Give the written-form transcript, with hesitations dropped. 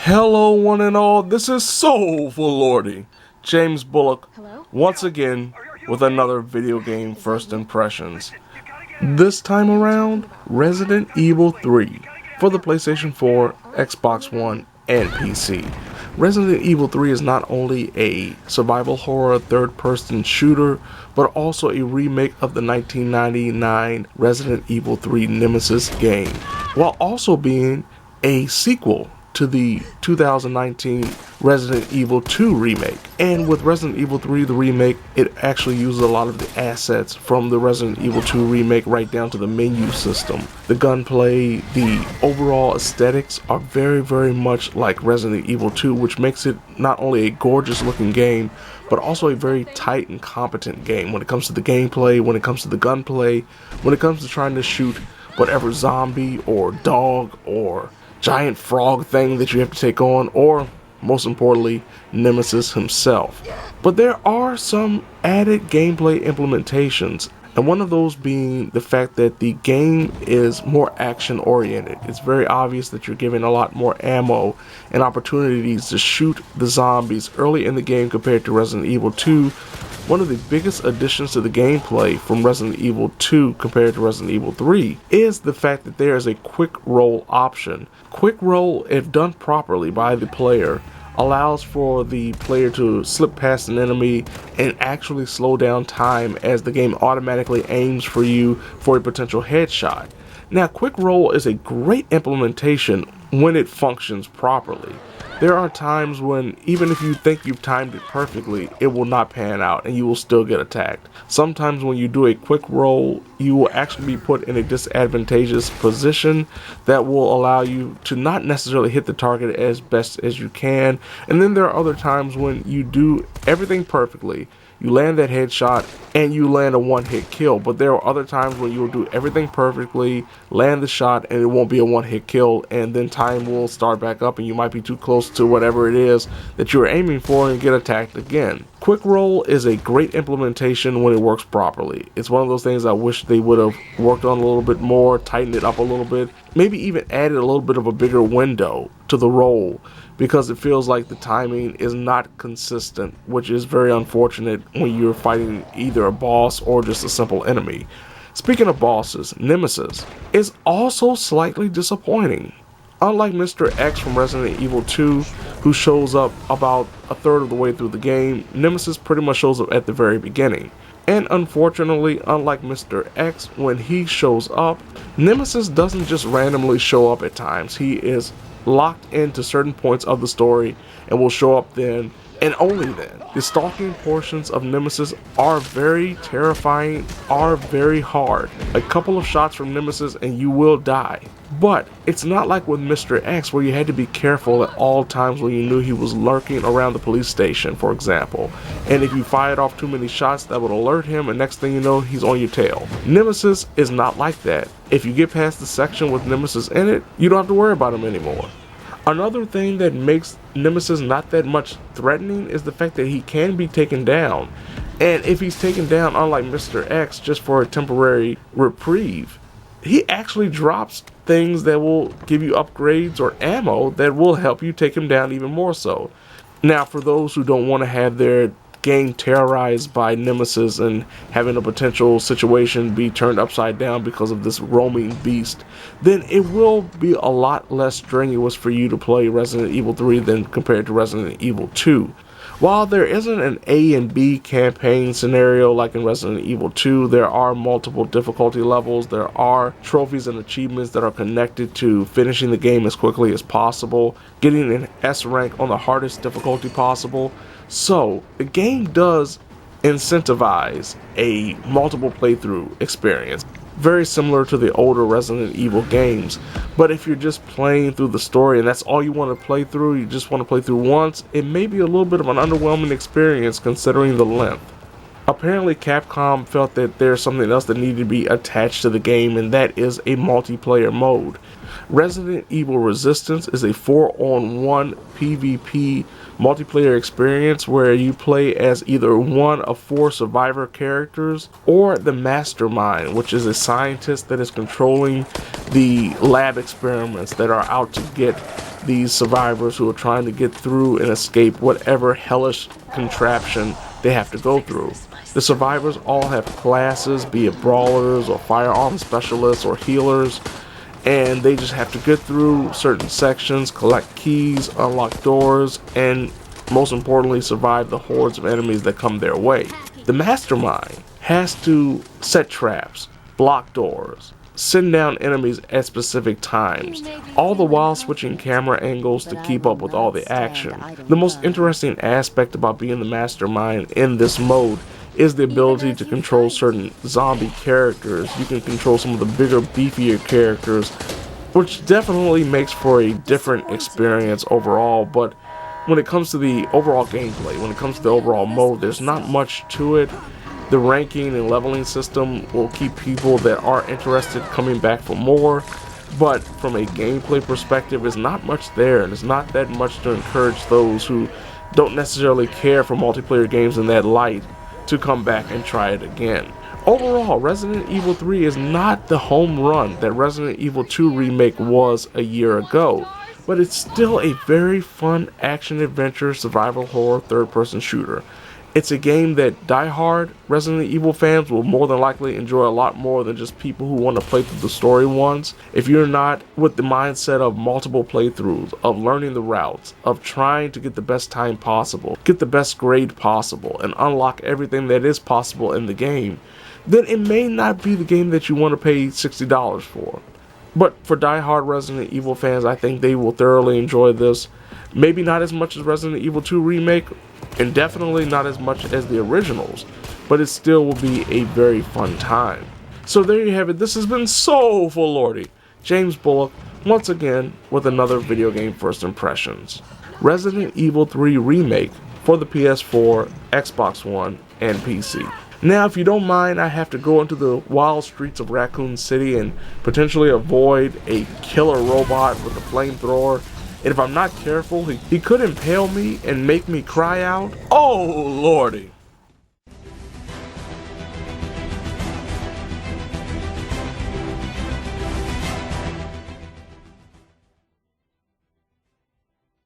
Hello one and all, this is Soulful Lordy, James Bullock, Hello? once again with another video game first impressions. This time around, Resident Evil 3 for the PlayStation 4, Xbox One, and PC. Resident Evil 3 is not only a survival horror third-person shooter, but also a remake of the 1999 Resident Evil 3 Nemesis game, while also being a sequel to the 2019 Resident Evil 2 remake. And with Resident Evil 3, the remake, it actually uses a lot of the assets from the Resident Evil 2 remake right down to the menu system. The gunplay, the overall aesthetics are very much like Resident Evil 2, which makes it not only a gorgeous looking game, but also a very tight and competent game when it comes to the gameplay, when it comes to the gunplay, when it comes to trying to shoot whatever zombie or dog or giant frog thing that you have to take on, or most importantly, Nemesis himself. But there are some added gameplay implementations, and one of those being the fact that the game is more action oriented. It's very obvious that you're given a lot more ammo and opportunities to shoot the zombies early in the game compared to Resident Evil 2. One of the biggest additions to the gameplay from Resident Evil 2 compared to Resident Evil 3 is the fact that there is a quick roll option. Quick roll, if done properly by the player, allows for the player to slip past an enemy and actually slow down time as the game automatically aims for you for a potential headshot. Now, quick roll is a great implementation when it functions properly. There are times when, even if you think you've timed it perfectly, it will not pan out and you will still get attacked. Sometimes when you do a quick roll, you will actually be put in a disadvantageous position that will allow you to not necessarily hit the target as best as you can. And then there are other times when you do everything perfectly, you land that headshot, and you land a one-hit kill. But there are other times when you will do everything perfectly, land the shot, and it won't be a one-hit kill, and then time will start back up, and you might be too close to whatever it is that you were aiming for and get attacked again. Quick roll is a great implementation when it works properly. It's one of those things I wish they would have worked on a little bit more, tightened it up a little bit, maybe even added a little bit of a bigger window to the roll, because it feels like the timing is not consistent, which is very unfortunate when you're fighting either a boss or just a simple enemy. Speaking of bosses, Nemesis is also slightly disappointing. Unlike Mr. X from Resident Evil 2, who shows up about a third of the way through the game, Nemesis pretty much shows up at the very beginning. And unfortunately, unlike Mr. X, when he shows up, Nemesis doesn't just randomly show up at times. He is locked into certain points of the story and will show up then and only then. The stalking portions of Nemesis are very terrifying, are very hard. A couple of shots from Nemesis and you will die. But it's not like with Mr. X, where you had to be careful at all times when you knew he was lurking around the police station, for example. And if you fired off too many shots, that would alert him, and next thing you know, he's on your tail. Nemesis is not like that. If you get past the section with Nemesis in it, you don't have to worry about him anymore. Another thing that makes Nemesis not that much threatening is the fact that he can be taken down. And if he's taken down, unlike Mr. X, just for a temporary reprieve, he actually drops things that will give you upgrades or ammo that will help you take him down even more so. Now, for those who don't want to have their game terrorized by Nemesis and having a potential situation be turned upside down because of this roaming beast, then it will be a lot less strenuous for you to play Resident Evil 3 than compared to Resident Evil 2. While there isn't an A and B campaign scenario like in Resident Evil 2, there are multiple difficulty levels, there are trophies and achievements that are connected to finishing the game as quickly as possible, getting an S rank on the hardest difficulty possible. So, the game does incentivize a multiple playthrough experience, very similar to the older Resident Evil games. But if you're just playing through the story and that's all you want to play through, you just want to play through once, it may be a little bit of an underwhelming experience considering the length. Apparently Capcom felt that there's something else that needed to be attached to the game, and that is a multiplayer mode. Resident Evil Resistance is a 4-on-1 PvP multiplayer experience where you play as either one of 4 survivor characters or the mastermind, which is a scientist that is controlling the lab experiments that are out to get these survivors who are trying to get through and escape whatever hellish contraption they have to go through. The survivors all have classes, be it brawlers or firearm specialists or healers, and they just have to get through certain sections, collect keys, unlock doors, and most importantly, survive the hordes of enemies that come their way. The mastermind has to set traps, block doors, send down enemies at specific times, all the while switching camera angles to keep up with all the action. The most interesting aspect about being the mastermind in this mode is the ability to control certain zombie characters. You can control some of the bigger, beefier characters, which definitely makes for a different experience overall. But when it comes to the overall gameplay, when it comes to the overall mode, there's not much to it. The ranking and leveling system will keep people that are interested coming back for more, but from a gameplay perspective, there's not much there, and it's not that much to encourage those who don't necessarily care for multiplayer games in that light to come back and try it again. Overall, Resident Evil 3 is not the home run that Resident Evil 2 Remake was a year ago, but it's still a very fun action-adventure survival horror third-person shooter. It's a game that die-hard Resident Evil fans will more than likely enjoy a lot more than just people who want to play through the story once. If you're not with the mindset of multiple playthroughs, of learning the routes, of trying to get the best time possible, get the best grade possible, and unlock everything that is possible in the game, then it may not be the game that you want to pay $60 for. But for die-hard Resident Evil fans, I think they will thoroughly enjoy this. Maybe not as much as Resident Evil 2 Remake, and definitely not as much as the originals, but it still will be a very fun time. So there you have it. This has been so full lordy. James Bullock, once again, with another video game first impressions. Resident Evil 3 Remake for the PS4, Xbox One, and PC. Now, if you don't mind, I have to go into the wild streets of Raccoon City and potentially avoid a killer robot with a flamethrower. And if I'm not careful, he could impale me and make me cry out, "Oh lordy."